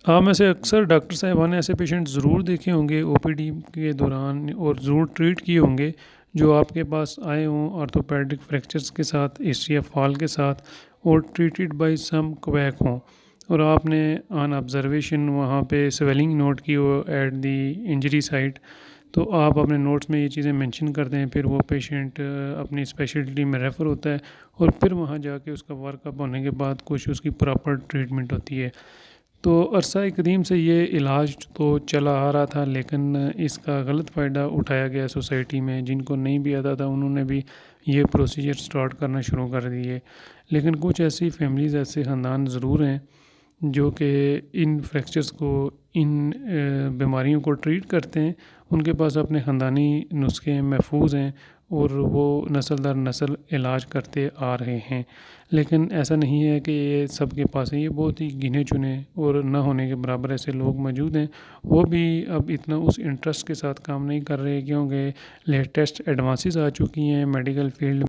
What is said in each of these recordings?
हाँ, में से अक्सर डॉक्टर साहिबान ने ऐसे पेशेंट ज़रूर देखे होंगे ओपीडी के दौरान और ज़रूर ट्रीट किए होंगे जो आपके पास आए हों ऑर्थोपेडिक फ्रैक्चर्स के साथ, हिस्ट्री ऑफ फॉल के साथ और ट्रीटेड बाय सम क्वैक हों और आपने ऑन ऑब्जर्वेशन वहाँ पे स्वेलिंग नोट की हो एट द इंजरी साइट। तो आप अपने नोट्स में ये चीज़ें मेंशन कर दें, फिर वो पेशेंट अपनी स्पेशलिटी में रेफ़र होता है और फिर वहाँ जाके उसका वर्कअप होने के बाद कुछ उसकी प्रॉपर ट्रीटमेंट होती है। तो अरसा कदीम से ये इलाज तो चला आ रहा था, लेकिन इसका गलत फ़ायदा उठाया गया सोसाइटी में। जिनको नहीं भी आता था उन्होंने भी ये प्रोसीजर स्टार्ट करना शुरू कर दिए। लेकिन कुछ ऐसी फैमिलीज़, ऐसे ख़ानदान ज़रूर हैं जो कि इन फ्रैक्चर्स को, इन बीमारियों को ट्रीट करते हैं। उनके पास अपने ख़ानदानी नुस्खे महफूज हैं और वो नस्ल दर नस्ल इलाज करते आ रहे हैं। लेकिन ऐसा नहीं है कि ये सबके पास है, ये बहुत ही गिने चुने और ना होने के बराबर ऐसे लोग मौजूद हैं। वो भी अब इतना उस इंटरेस्ट के साथ काम नहीं कर रहे क्योंकि लेटेस्ट एडवांसेस आ चुकी हैं मेडिकल फील्ड।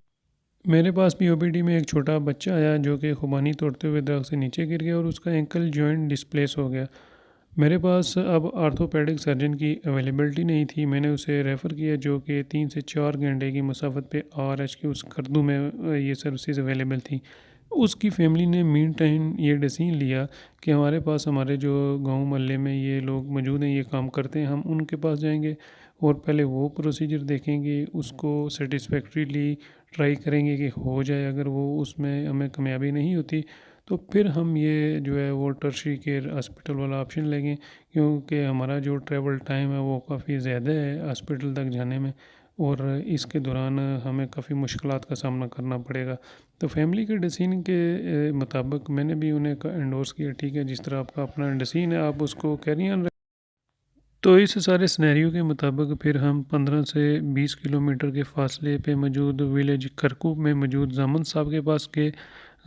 मेरे पास भी ओपीडी में एक छोटा बच्चा आया जो कि खुबानी तोड़ते हुए दरख्त से नीचे गिर गया और उसका एंकल जॉइंट डिस्प्लेस हो गया। मेरे पास अब आर्थोपेडिक सर्जन की अवेलेबिलिटी नहीं थी। मैंने उसे रेफ़र किया जो कि 3 से 4 घंटे की मसाफत पे आरएच के उस करदू में ये सर्विसेज अवेलेबल थी। उसकी फैमिली ने मीन टाइम ये डिसीजन लिया कि हमारे पास, हमारे जो गांव मोहल्ले में ये लोग मौजूद हैं, ये काम करते हैं, हम उनके पास जाएंगे और पहले वो प्रोसीजर देखेंगे, उसको सेटिस्फैक्ट्रीली ट्राई करेंगे कि हो जाए। अगर वो उसमें हमें कामयाबी नहीं होती तो फिर हम ये जो है वो टर्शरी केयर हॉस्पिटल वाला ऑप्शन लेंगे, क्योंकि हमारा जो ट्रैवल टाइम है वो काफ़ी ज़्यादा है हॉस्पिटल तक जाने में और इसके दौरान हमें काफ़ी मुश्किलात का सामना करना पड़ेगा। तो फैमिली के डिसीजन के मुताबिक मैंने भी उन्हें एंडोर्स किया, ठीक है जिस तरह आपका अपना डिसीजन है आप उसको कैरी ऑन। तो इस सारे सिनेरियो के मुताबिक फिर हम 15 से 20 किलोमीटर के फासले पे मौजूद विलेज करकूब में मौजूद जामन साहब के पास गए।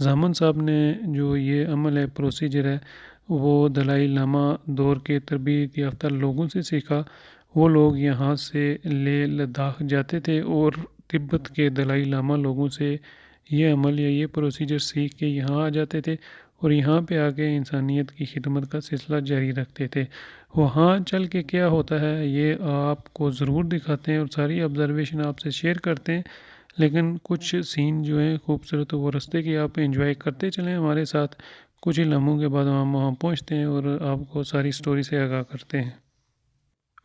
जामन साहब ने जो ये अमल है, प्रोसीजर है, वो दलाई लामा दौर के तरबियत याफ्ता लोगों से सीखा। वो लोग यहाँ से ले लद्दाख जाते थे और तिब्बत के दलाई लामा लोगों से ये अमल या ये प्रोसीजर सीख के यहाँ आ जाते थे और यहाँ पे आके इंसानियत की खिदमत का सिलसिला जारी रखते थे। वहाँ चल के क्या होता है ये आपको ज़रूर दिखाते हैं और सारी ऑब्ज़र्वेशन आपसे शेयर करते हैं। लेकिन कुछ सीन जो हैं खूबसूरत, वो रास्ते की आप एंजॉय करते चलें हमारे साथ। कुछ ही लम्हों के बाद हम वहाँ पहुँचते हैं और आपको सारी स्टोरी से आगाह करते हैं।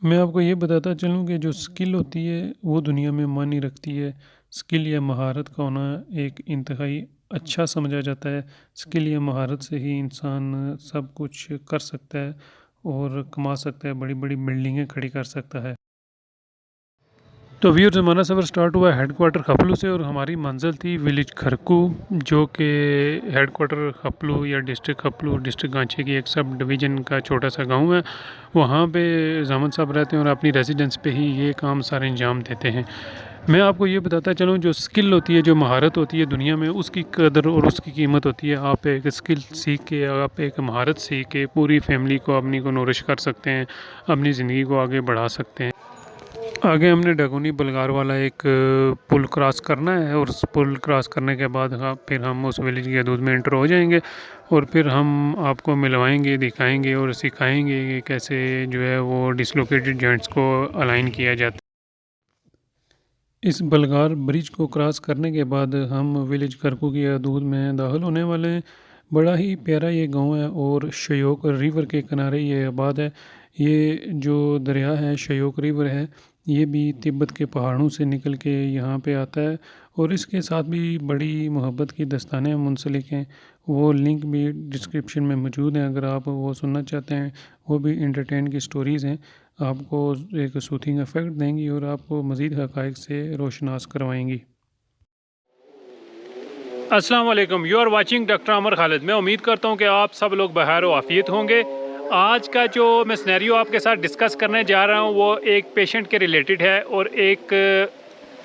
मैं आपको ये बताता चलूँ कि जो स्किल होती है वो दुनिया में मायने रखती है। स्किल या महारत का होना एक इंतहाई अच्छा समझा जाता है। स्किल या महारत से ही इंसान सब कुछ कर सकता है और कमा सकता है, बड़ी बड़ी बिल्डिंगें खड़ी कर सकता है। तो व्यूअर्स, हमारा सफ़र स्टार्ट हुआ हेडक्वार्टर खपलू से और हमारी मंजिल थी विलेज खरकू, जो कि हेडक्वार्टर खपलू या डिस्ट्रिक्ट खपलू, डिस्ट्रिक्ट गांची की एक सब डिवीज़न का छोटा सा गांव है। वहाँ पे जामन साहब रहते हैं और अपनी रेजिडेंस पे ही ये काम सारे अंजाम देते हैं। मैं आपको ये बताता चलूँ, जो स्किल होती है, जो महारत होती है दुनिया में, उसकी कदर और उसकी कीमत होती है। आप एक स्किल सीख के, आप एक महारत सीख के पूरी फैमिली को अपनी को नोरिश कर सकते हैं, अपनी ज़िंदगी को आगे बढ़ा सकते हैं। आगे हमने डगोनी बलगार वाला एक पुल क्रॉस करना है और उस पुल क्रॉस करने के बाद फिर हम उस विलेज के हदूद में एंटर हो जाएंगे और फिर हम आपको मिलवाएंगे, दिखाएंगे और सिखाएंगे कि कैसे जो है वो डिसलोकेटेड जॉइंट्स को अलाइन किया जाता है। इस बलगार ब्रिज को क्रॉस करने के बाद हम विलेज करकू की हदूद में दाखिल होने वाले हैं। बड़ा ही प्यारा ये गांव है और शयोक रिवर के किनारे ये आबाद है। ये जो दरिया है, शयोक रिवर है, ये भी तिब्बत के पहाड़ों से निकल के यहाँ पे आता है और इसके साथ भी बड़ी मोहब्बत की दस्तानें मुंसलिक हैं। वो लिंक भी डिस्क्रिप्शन में मौजूद हैं, अगर आप वो सुनना चाहते हैं। वो भी इंटरटेन की स्टोरीज़ हैं, आपको एक सूथिंग इफ़ेक्ट देंगी और आपको मज़ीद हक़ाइक़ से रोशनास करवाएंगी। अस्सलाम वालेकुम, यू आर वाचिंग डॉक्टर अमर खालिद। मैं उम्मीद करता हूँ कि आप सब लोग बखैर व आफियत होंगे। आज का जो मैं सिनेरियो आपके साथ डिस्कस करने जा रहा हूँ वो एक पेशेंट के रिलेटेड है और एक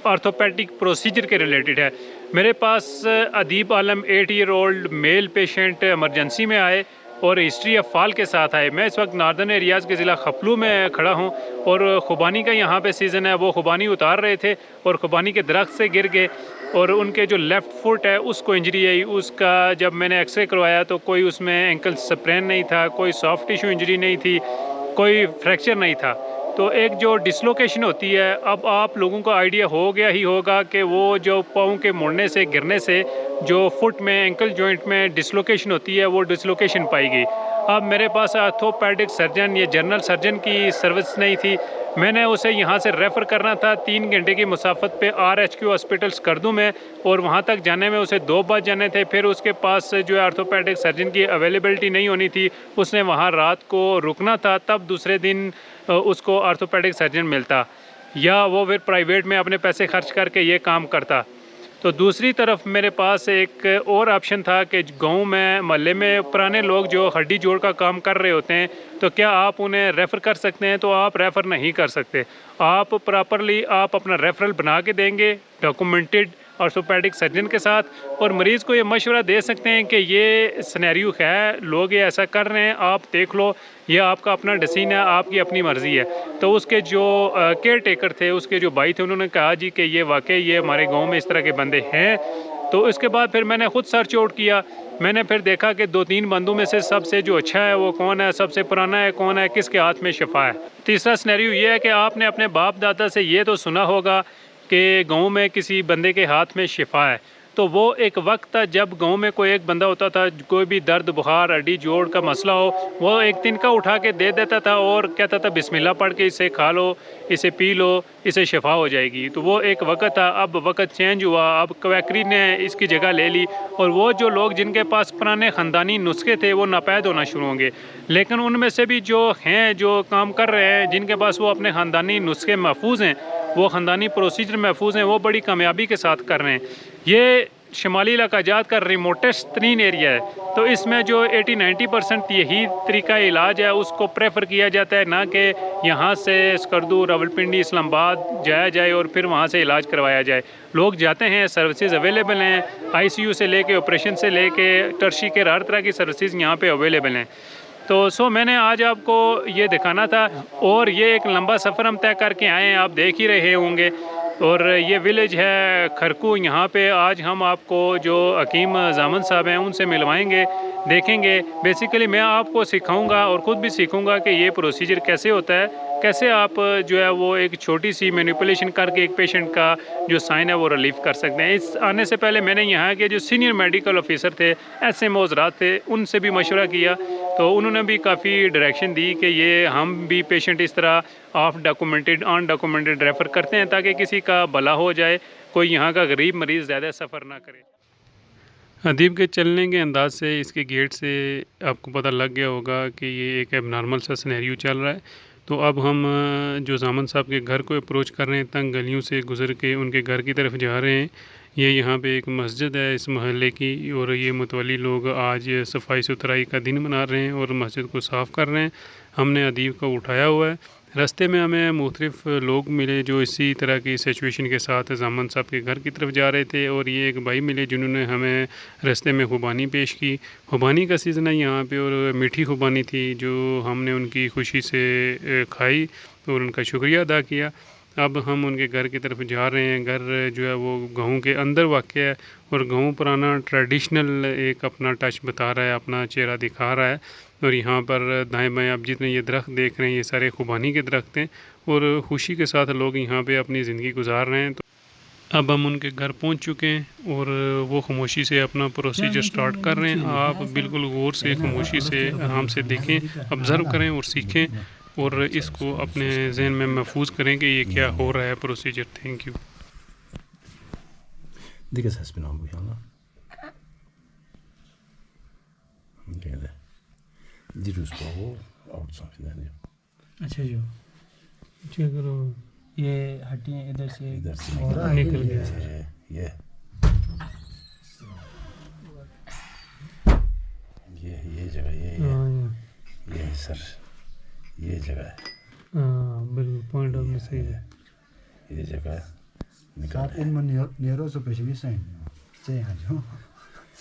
ऑर्थोपेडिक प्रोसीजर के रिलेटेड है। मेरे पास अदीब आलम 8 year old male patient emergency में आए और हिस्ट्री ऑफ फॉल के साथ आए। मैं इस वक्त नार्दर्न एरियाज़ के ज़िला खपलू में खड़ा हूँ और ख़ुबानी का यहाँ पे सीज़न है। वो ख़ुबानी उतार रहे थे और ख़ुबानी के दरख्त से गिर गए और उनके जो लेफ़्ट फुट है उसको इंजरी आई। उसका जब मैंने एक्सरे करवाया तो कोई उसमें एंकल स्प्रेन नहीं था, कोई सॉफ्ट टिश्यू इंजरी नहीं थी, कोई फ्रैक्चर नहीं था। तो एक जो डिसलोकेशन होती है, अब आप लोगों को आइडिया हो गया ही होगा कि वो जो पाँव के मुड़ने से, गिरने से जो फुट में, एंकल जॉइंट में डिसलोकेशन होती है, वो डिसलोकेशन पाई गई। अब मेरे पास ऑर्थोपेडिक सर्जन या जनरल सर्जन की सर्विस नहीं थी। मैंने उसे यहाँ से रेफ़र करना था 3 घंटे की मुसाफत पे RHQ हॉस्पिटल स्कर्दू में, और वहाँ तक जाने में उसे 2 बार जाने थे। फिर उसके पास जो है ऑर्थोपेडिक सर्जन की अवेलेबिलिटी नहीं होनी थी, उसने वहाँ रात को रुकना था, तब दूसरे दिन उसको ऑर्थोपेडिक सर्जन मिलता, या वो फिर प्राइवेट में अपने पैसे खर्च करके ये काम करता। तो दूसरी तरफ मेरे पास एक और ऑप्शन था कि गांव में, मोहल्ले में पुराने लोग जो हड्डी जोड़ का काम कर रहे होते हैं, तो क्या आप उन्हें रेफ़र कर सकते हैं? तो आप रेफ़र नहीं कर सकते। आप प्रॉपरली आप अपना रेफरल बना के देंगे डॉक्यूमेंटेड ऑर्थोपेडिक सर्जन के साथ, और मरीज़ को ये मशवरा दे सकते हैं कि ये सिनेरियो है, लोग ये ऐसा कर रहे हैं, आप देख लो, ये आपका अपना डिसीजन है, आपकी अपनी मर्ज़ी है। तो उसके जो केयर टेकर थे, उसके जो भाई थे, उन्होंने कहा जी कि ये वाकई ये हमारे गांव में इस तरह के बंदे हैं। तो इसके बाद फिर मैंने ख़ुद सर्च आउट किया। मैंने फिर देखा कि 2-3 बंदों में से सबसे जो अच्छा है वो कौन है, सबसे पुराना है कौन है, किसके हाथ में शिफा है। तीसरा सिनेरियो ये है कि आपने अपने बाप दादा से ये तो सुना होगा कि गांव में किसी बंदे के हाथ में शिफा है। तो वो एक वक्त था जब गांव में कोई एक बंदा होता था, कोई भी दर्द बुखार हड्डी जोड़ का मसला हो, वो एक तिनका उठा के दे देता था और कहता था बिस्मिल्लाह पढ़ के इसे खा लो, इसे पी लो, इसे शिफा हो जाएगी। तो वो एक वक्त था। अब वक्त चेंज हुआ, अब क्वैकरी ने इसकी जगह ले ली, और वो जो लोग जिनके पास पुराने ख़ानदानी नुस्खे थे वो नापैद होना शुरू होंगे। लेकिन उनमें से भी जो हैं, जो काम कर रहे हैं, जिनके पास वो अपने ख़ानदानी नुस्खे महफूज हैं, वो ख़ानदानी प्रोसीजर महफूज हैं, वो बड़ी कामयाबी के साथ कर रहे हैं। ये शुमाली इलाकाजात का रिमोटेस्ट तरीन एरिया है, तो इसमें जो 80-90% यही तरीका इलाज है उसको प्रेफर किया जाता है, ना कि यहाँ से स्कर्दू, रावलपिंडी, इस्लामाबाद जाया जाए और फिर वहाँ से इलाज करवाया जाए। लोग जाते हैं, सर्विसेज अवेलेबल हैं, ICU से लेके ऑपरेशन से लेके टर्शी के हर तरह की सर्विसेज यहाँ पे अवेलेबल हैं। तो मैंने आज आपको ये दिखाना था, और ये एक लंबा सफ़र हम तय करके आए हैं, आप देख ही रहे होंगे। और ये विलेज है खरकू। यहाँ पे आज हम आपको जो हकीम जामन साहब हैं उनसे मिलवाएंगे, देखेंगे। बेसिकली मैं आपको सिखाऊंगा और ख़ुद भी सीखूंगा कि ये प्रोसीजर कैसे होता है, कैसे आप जो है वो एक छोटी सी मैनिपुलेशन करके एक पेशेंट का जो साइन है वो रिलीफ कर सकते हैं। इस आने से पहले मैंने यहाँ के जो सीनियर मेडिकल ऑफिसर थे, SMO हज़रात थे, उनसे भी मशवरा किया, तो उन्होंने भी काफ़ी डायरेक्शन दी कि ये हम भी पेशेंट इस तरह ऑफ डॉक्यूमेंटेड अनडॉक्यूमेंटेड रेफ़र करते हैं ताकि किसी का भला हो जाए, कोई यहाँ का गरीब मरीज़ ज़्यादा सफ़र ना करे। अदीब के चलने के अंदाज से, इसके गेट से आपको पता लग गया होगा कि ये एक एबनॉर्मल सा सिनेरियो चल रहा है। तो अब हम जो जामन साहब के घर को अप्रोच कर रहे हैं, तंग गलियों से गुज़र के उनके घर की तरफ जा रहे हैं। ये यहाँ पे एक मस्जिद है इस महल्ले की, और ये मुतवली लोग आज सफाई सुथराई का दिन मना रहे हैं और मस्जिद को साफ़ कर रहे हैं। हमने अदीब को उठाया हुआ है। रास्ते में हमें मुख्तलिफ़ लोग मिले जो इसी तरह की सिचुएशन के साथ जामन साहब के घर की तरफ जा रहे थे, और ये एक भाई मिले जिन्होंने हमें रास्ते में खुबानी पेश की। खुबानी का सीज़न है यहाँ पे, और मीठी खुबानी थी जो हमने उनकी खुशी से खाई और उनका शुक्रिया अदा किया। अब हम उनके घर की तरफ जा रहे हैं। घर जो है वो गाँव के अंदर वाक़ है, और गाँव पुराना ट्रेडिशनल एक अपना टच बता रहा है, अपना चेहरा दिखा रहा है। और यहाँ पर दाएं बाएं आप जितने ये दरख्त देख रहे हैं, ये सारे खुबानी के दरख्त हैं, और खुशी के साथ लोग यहाँ पे अपनी ज़िंदगी गुजार रहे हैं। तो अब हम उनके घर पहुँच चुके हैं, और वो खामोशी से अपना प्रोसीजर स्टार्ट कर रहे हैं। आप बिल्कुल गौर से, खामोशी से, आराम से देखें, ऑब्ज़र्व करें और सीखें, और इसको अपने जहन में महफूज करें कि ये क्या हो रहा है प्रोसीजर। Thank you. अच्छा जो चेक करो, ये हड्डियाँ इधर से और निकल गया। ये जगह ये है सर, ये जगह है। हाँ बिल्कुल, पॉइंट आपने सही है। ये जगह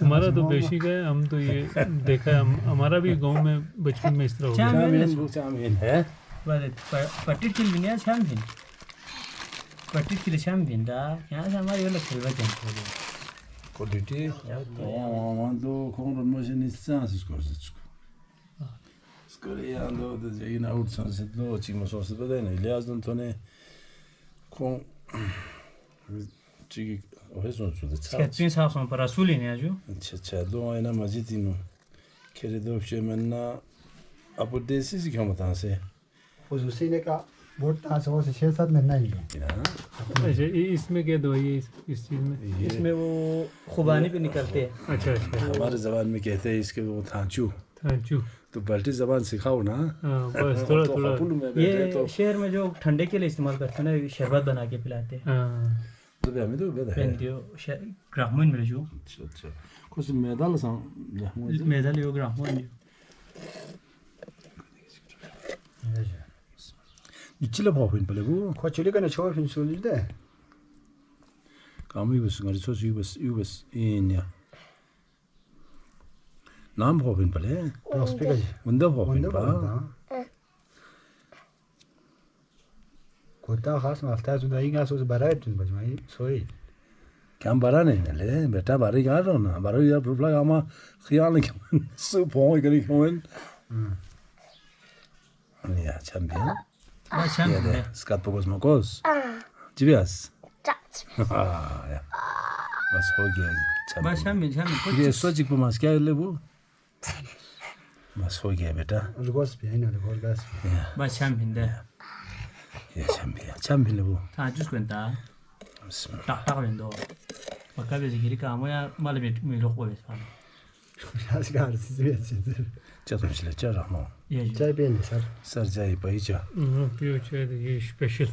हमारा तो बेसिक है, हम तो ये देखा है, हमारा भी गांव में बचपन में इस तरह हो गया। चामीन है। पट्टी चिल बिना शाम दिन पट्टी किलशाम भिंदा यहाँ से हमारे ये लोग खेलवा जानते हैं क्वालिटी तो कौन machine instances courses скорее ando de ina utsan se no chimo so se beden ilias don tone con chigi oheson su de sketching साफ सोन पर रसूली नहीं आजू cha do ina majitino keredo chemena apo desis khamatan se खसूसी ने का vote 500 से 6-7 महीना ही है अच्छा इसमें क्या दवाई है इस चीज़ में इसमें वो खुबानी पे निकलते हैं अच्छा अच्छा हमारे जबान में कहते हैं इसके वो थांचू थैंक यू तो बल्टी जबान सिखाओ ना हाँ बस थोड़ा थोड़ा ये शहर में जो ठंडे के लिए इस्तेमाल करते हैं ना शरबत बना के पिलाते हैं हाँ तो भी हमें तो बेदा है पेंडियो ग्रामीण में जो अच्छा कुछ मेडल सा मेडल यो ग्रामीण 이치려 봐 보인 벌고 कोचुली का नचोर फिर सुन लीजिए काम ही बस गरी सोच यूबस इन्या नाम 봐 보인 벌에 हॉस्पिटल 운다 봐 보인 봐 कोता खास माफ्ता जो दाई का सोच बराए तुम बजमाई सोई क्या बारा नहीं ले बेटा बारी का रो ना बारी या प्रोब्ला आमा ख्याल नहीं सो फोन करी फोन या चैंपियन बादशाह 네, 스카토고스 먹고스. 집에 왔어. 아, 야. बस हो गया 참. बादशाह में ये सोच को मास क्या ले वो बस हो गया बेटा अलगोस भी है ना अलगोस बस बादशाह भिंदा ये चैंपियन ले वो ताजुस क्वेंटा बिस्मिल्लाह टाक टाक भिंदो पक्का बेच गिरी काम या माल में मिलो को बेच पाना आज का अर्थ से अच्छे चलो चले चल रहा ये चाय पिए सर सर जाई पहीचा पियो चाय ये स्पेशल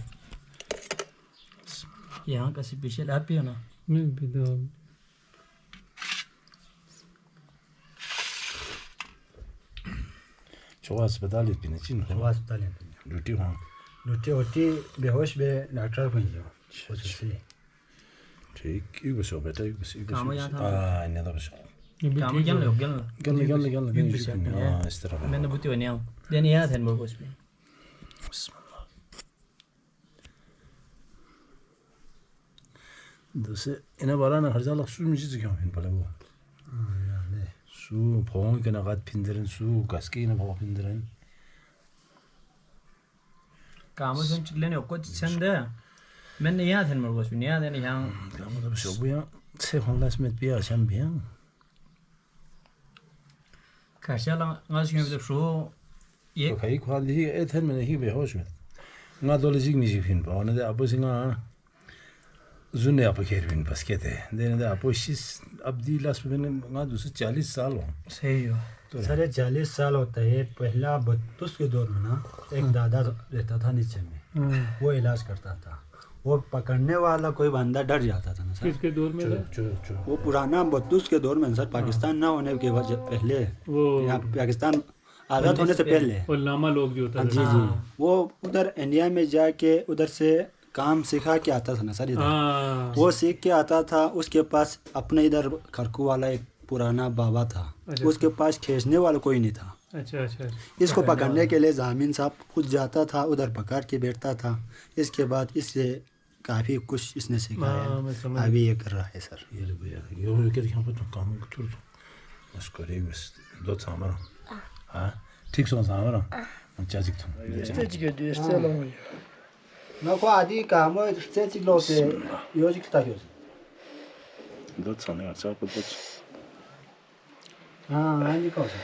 यहाँ का स्पेशल आप पियो ना मैं भी तो 좋아 अस्पताल इतने चिन हो अस्पताल है ड्यूटी हां लुटे होती बेहोश बे डॉक्टर बन जाओ कोचुली ठीक 이거 서 बेटा 이거 काम यहाँ था 아 इन्हें तो बस काम क्या लो क्या लो गल हां इस तरह मैंने बुती बनिया देन याद है मेरे को इसमें बिस्मिल्लाह दोसे इन्हें बारा ना खर्चा लग सुन मुझे क्यों इन पले वो 수 보험 그 나가 핀들은 수 가스키나 보험 핀들은 काम से चिल्ले ने कुछ छंद मैंने याद है मेरे को इसमें याद है यहाँ काम तो शोभया से होनलास में पिया चैंपियन खर्चा ला गाज में तो शो ये तो कई क्वालिटी एथन में नहीं बेहोश में ना दोले जिग म्यूजिक फिन पाने दे अब सिंगा जुने आप खेरविन बस कहते हैं देने दे आप इस अब दी लास्ट में ना दूसरे 40 साल हो सही हो सर 40 साल होता है पहला 32 के दौर में ना एक दादा रहता था नीचे में वो इलाज करता था वो पकड़ने वाला कोई बंदा डर जाता था ना सर किसके दौर में वो पुराना 32 के दौर में सर पाकिस्तान ना होने के वजह पहले वो यहाँ पाकिस्तान आज़ाद होने से पहले और लामा लोग जो होता जी जी वो उधर इंडिया में जाके उधर से काम सिखा के आता था ना सर इधर वो सीख के आता था उसके पास अपने इधर खरकू वाला एक पुराना बाबा था उसके पास खींचने वाला कोई नहीं था अच्छा अच्छा इसको पकड़ने के लिए जामिन साहब खुद जाता था उधर पकड़ के बैठता था इसके बाद इससे काफ़ी कुछ इसने सीखा है अभी ये कर रहा है सर ये ले भैया ये क्या क्या पता काम कर तो उसको रे बस दो सामरा हां ठीक सो सामरा चाचिक तुम नको आदि काम से चिलो से योजिक था योज दो सामरा अच्छा कुछ हाँ आदि कौन सा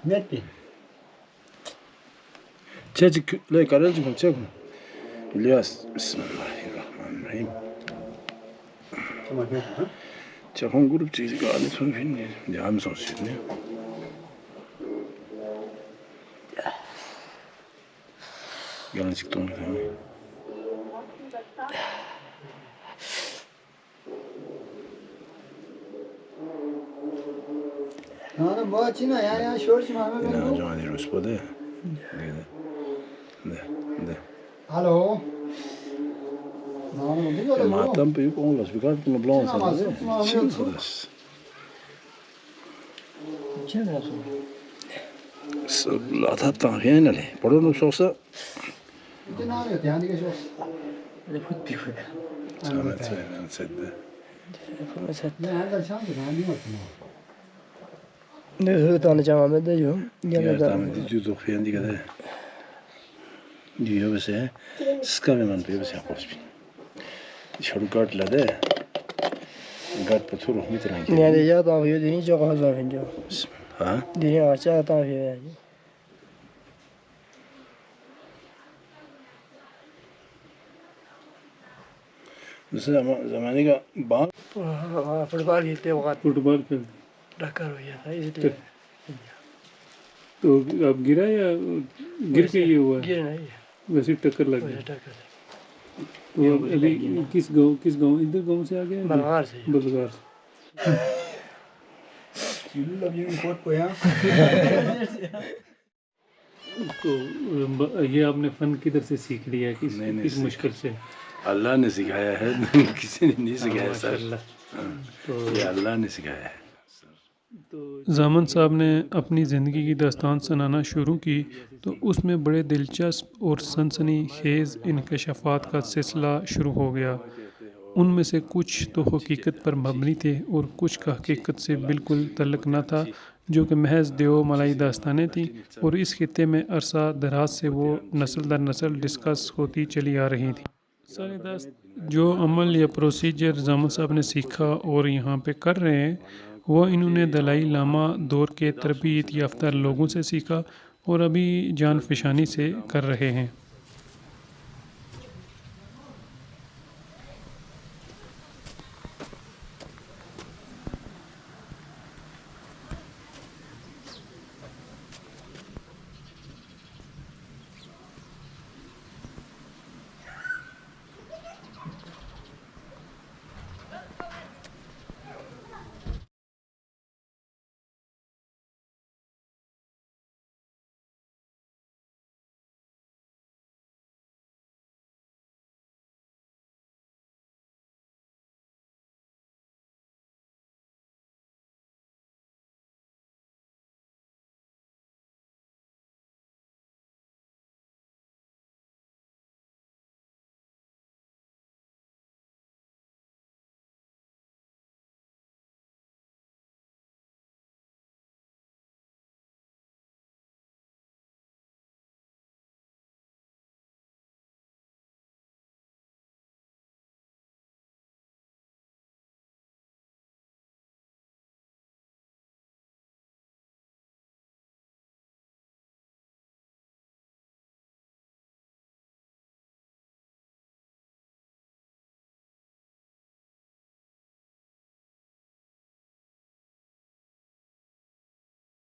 नेट पे चाचिक ले करल जी कुछ इलियास बिस्मिल्लाहिर्रहमानिर्रहीम 자, 홍그룹 지가 안에 손 휘네. 이제 암송 쓰네. 양식 동네. 나는 뭐 지나 야야 쇼르지 마면 나 저한테 로스포데. 네. 알로 나는 어디가 마탐 빼고 올라서 비가 좀 블랑스. 신소다스. क्या सब लाथा तांगेनले. 버로노 소스 Ahmet Süleyman Seddi. Ne tanıyacağım Ahmet de yok. Diğer tahmin ediyordu okuyan diye de. Diyor bize. Sıkamıyorum diyor bize yapmış. Şunu kartla de. Kart patır ruhmi tranki. Ne diyeceğim tanıyor dini çok az önce. Ha? Dini açığa tanıyor. Mesela zamanı का बाल football खेलते वक्त football खेलते टक्कर हो गया था इसलिए तो अब गिरा या गिर के ये हुआ गिर नहीं वैसे टक्कर लग गई टक्कर तो अभी किस गांव इधर गांव से आ गया बलगार से बलगार से तो ये आपने फन किधर से सीख लिया किस मुश्किल से अल्लाह ने सिखाया है किसी ने नहीं सिखाया सर तो ये अल्लाह ने सिखाया है जामन साहब ने अपनी ज़िंदगी की दास्तान सुनाना शुरू की तो उसमें बड़े दिलचस्प और सनसनी खेज़ इंकशाफात का सिलसिला शुरू हो गया। उनमें से कुछ तो हकीकत पर मबनी थे और कुछ का हकीकत से बिल्कुल तल्लुक़ न था, जो कि महज देव मलाई दास्तानें थीं और इस खित्ते में अरसा दराज से वो नस्ल दर नस्ल डिस्कस होती चली आ रही थी। सारे दोस्त जो अमल या प्रोसीजर जामन साहब ने सीखा और यहाँ पे कर रहे हैं वो इन्होंने दलाई लामा दौर के तरबियत याफ्ता लोगों से सीखा और अभी जान फिशानी से कर रहे हैं।